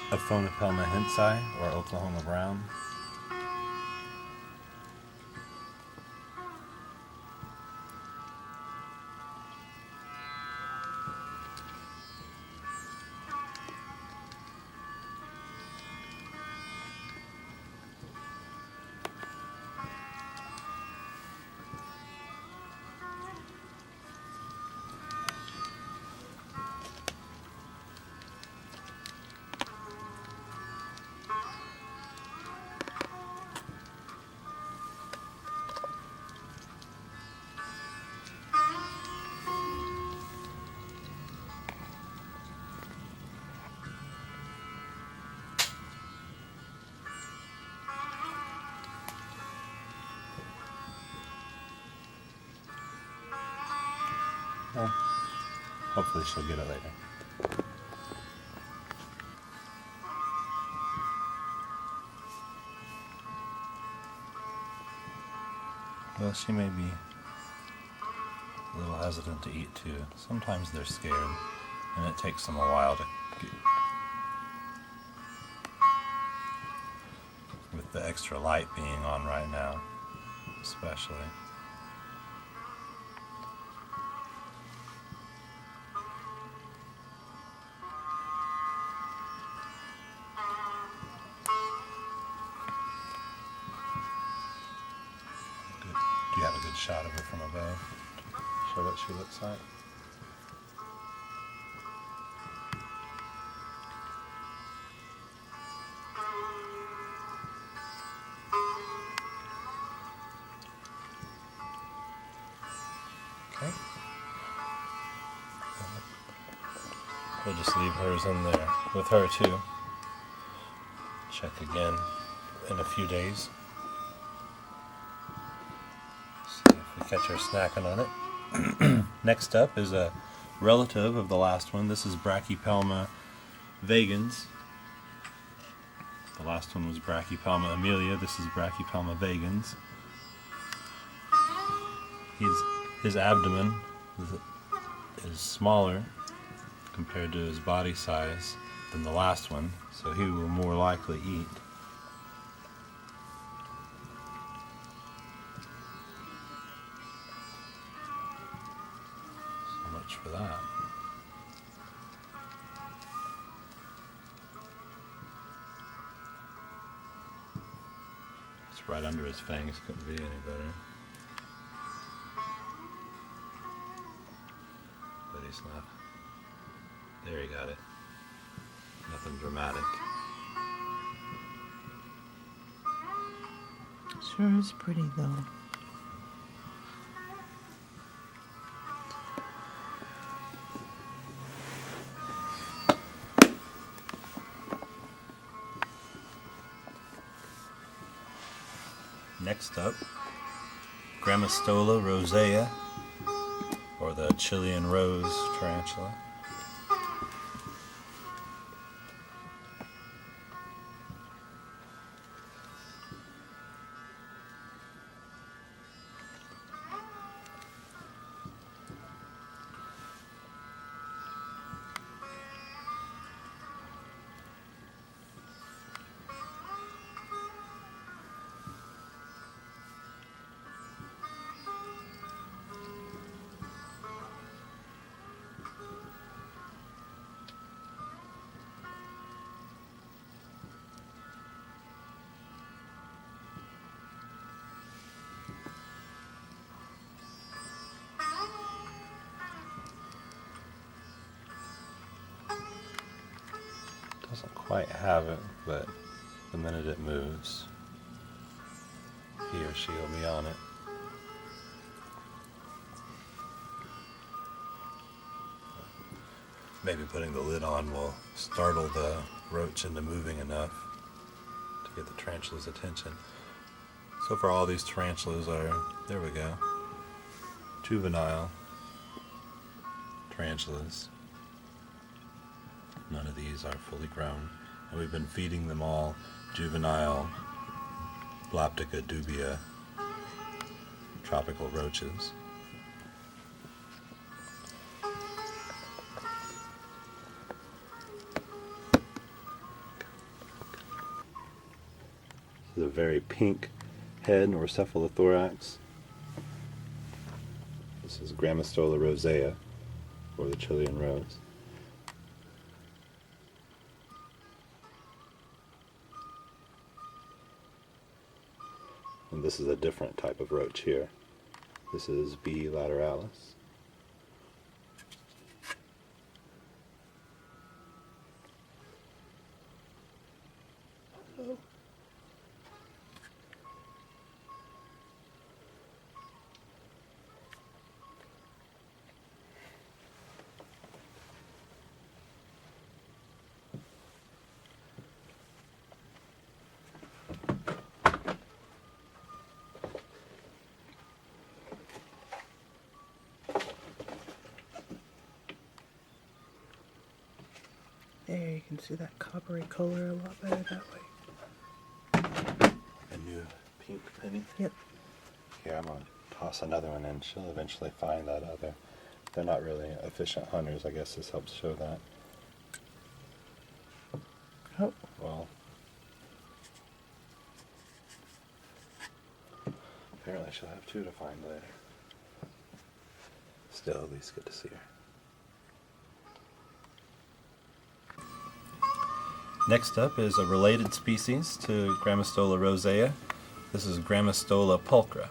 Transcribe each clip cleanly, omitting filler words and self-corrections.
a Phonopelma hensai, or Oklahoma brown. Well, hopefully she'll get it later. Well, she may be a little hesitant to eat too. Sometimes they're scared, and it takes them a while to get, with the extra light being on right now, especially. Do you have a good shot of her from above? Show what she looks like. Okay. We'll just leave hers in there with her too. Check again in a few days. See if we catch her snacking on it. Next up is a relative of the last one. This is Brachypelma vagans. The last one was Brachypelma amelia. This is Brachypelma vagans. His abdomen is smaller compared to his body size than the last one, so he will more likely eat. So much for that. It's right under his fangs, couldn't be any better. But he's not. There, he got it. Nothing dramatic. Sure is pretty though. Next up, Grammostola rosea, or the Chilean rose tarantula. Doesn't quite have it, but the minute it moves, he or she will be on it. Maybe putting the lid on will startle the roach into moving enough to get the tarantula's attention. So far all these tarantulas are, there we go, juvenile tarantulas. None of these are fully grown, and we've been feeding them all juvenile Bloptica dubia tropical roaches. This is a very pink head or cephalothorax. This is Grammostola rosea, or the Chilean rose. And this is a different type of roach here. This is B. lateralis. There, you can see that coppery color a lot better that way. A new pink penny. Yep. Here, I'm going to toss another one in. She'll eventually find that other. They're not really efficient hunters. I guess this helps show that. Oh, Well, apparently she'll have two to find later. Still, at least good to see her. Next up is a related species to Grammostola rosea. This is Grammostola pulchra.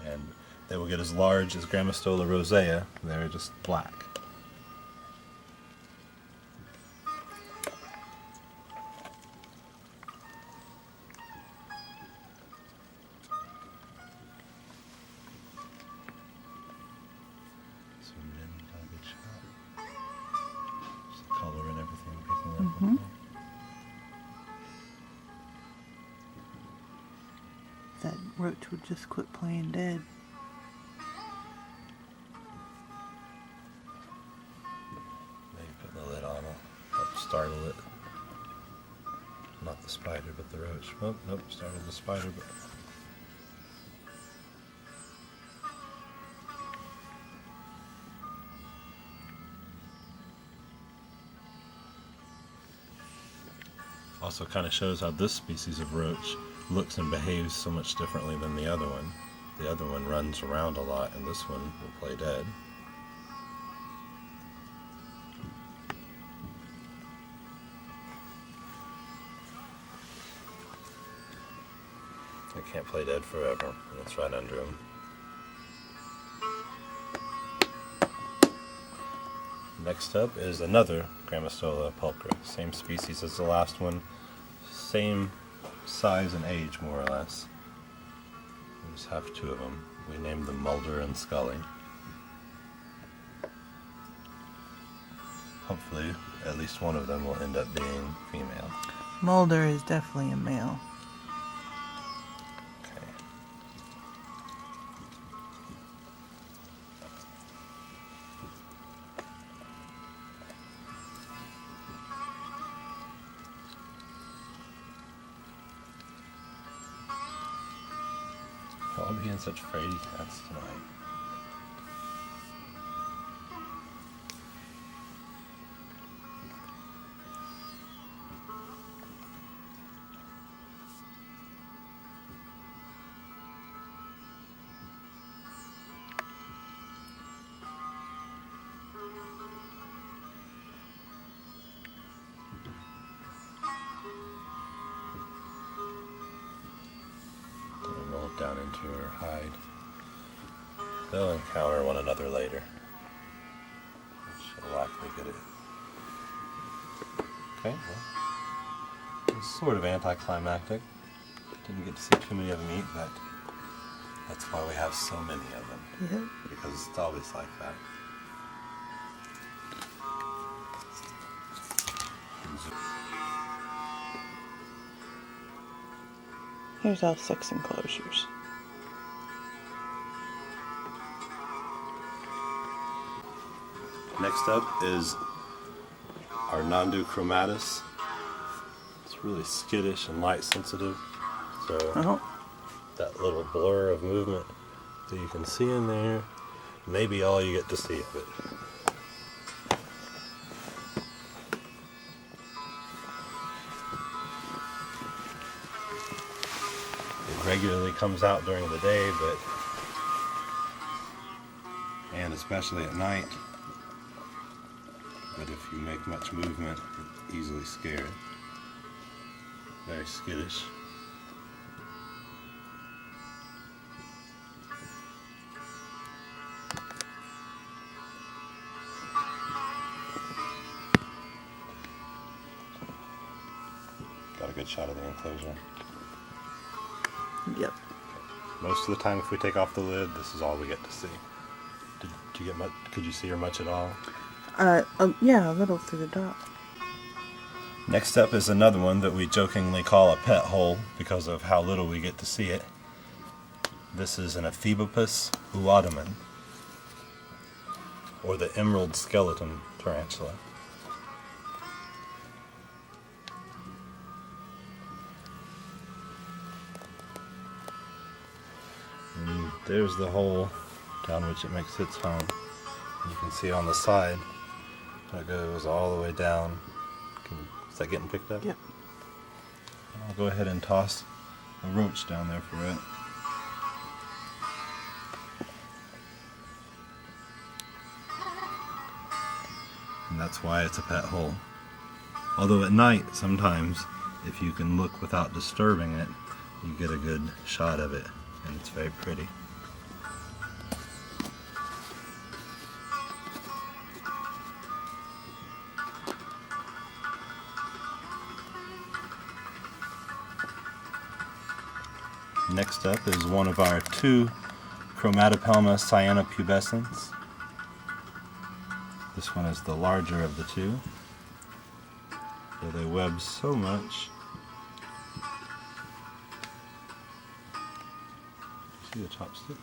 And they will get as large as Grammostola rosea. They're just black. Zoom in, got a good shot. Just the color and everything picking up. Mhm. Okay. that roach would just quit playing dead. Maybe put the lid on will help startle it. Not the spider, but the roach. Oh, nope, startled the spider, but... Also kind of shows how this species of roach looks and behaves so much differently than the other one. The other one runs around a lot, and this one will play dead. It can't play dead forever, and it's right under him. Next up is another Grammostola pulchra, same species as the last one, same size and age more or less. We just have two of them. We named them Mulder and Scully. Hopefully, at least one of them will end up being female. Mulder is definitely a male. Okay. I'll be in such fraidy cats tonight. And roll it down into her hide. They'll encounter one another later. She'll likely get it. Okay, well, it was sort of anticlimactic. Didn't get to see too many of them eat, but that's why we have so many of them. Yep. Because it's always like that. Here's all 6 enclosures. Next up is our Nandu chromatus. It's really skittish and light sensitive. So Oh, that little blur of movement that you can see in there maybe all you get to see of it. It regularly comes out during the day, and especially at night. But if you make much movement, it's easily scared. Very skittish. Got a good shot of the enclosure. Yep. Most of the time, if we take off the lid, this is all we get to see. Did you get much? Could you see her much at all? Yeah, a little through the dot. Next up is another one that we jokingly call a pet hole because of how little we get to see it. This is an Ephebopus uodomon, or the emerald skeleton tarantula. And there's the hole down which it makes its home. You can see on the side it goes all the way down. Is that getting picked up? Yep. I'll go ahead and toss a roach down there for it. And that's why it's a pet hole. Although at night, sometimes, if you can look without disturbing it, you get a good shot of it, and it's very pretty. Next up is one of our two Chromatopelma cyanopubescens. This one is the larger of the two. So they web so much. See the chopstick?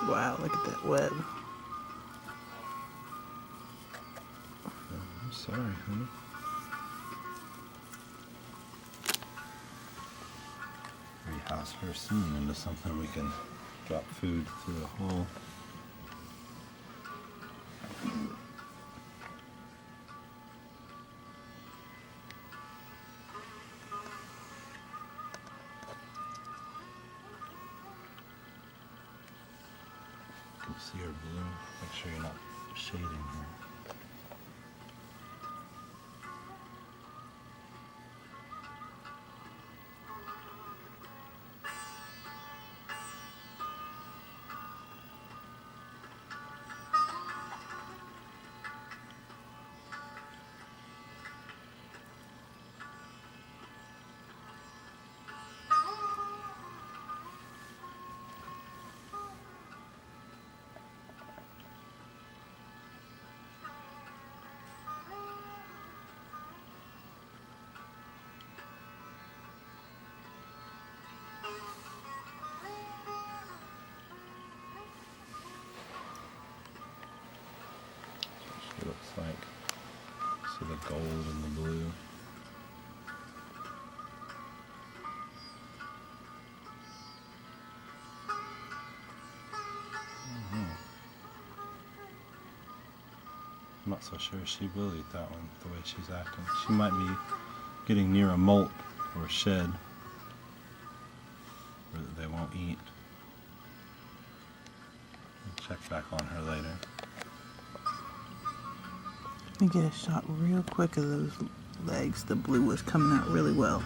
Wow, look at that web. I'm sorry, honey. Rehouse her soon into something we can drop food through a hole. Can you see her blue? Make sure you're not shading her. It looks like. See the gold and the blue. I'm not so sure she will eat that one the way she's acting. She might be getting near a molt or a shed where they won't eat. We'll check back on her later. Let me get a shot real quick of those legs. The blue was coming out really well.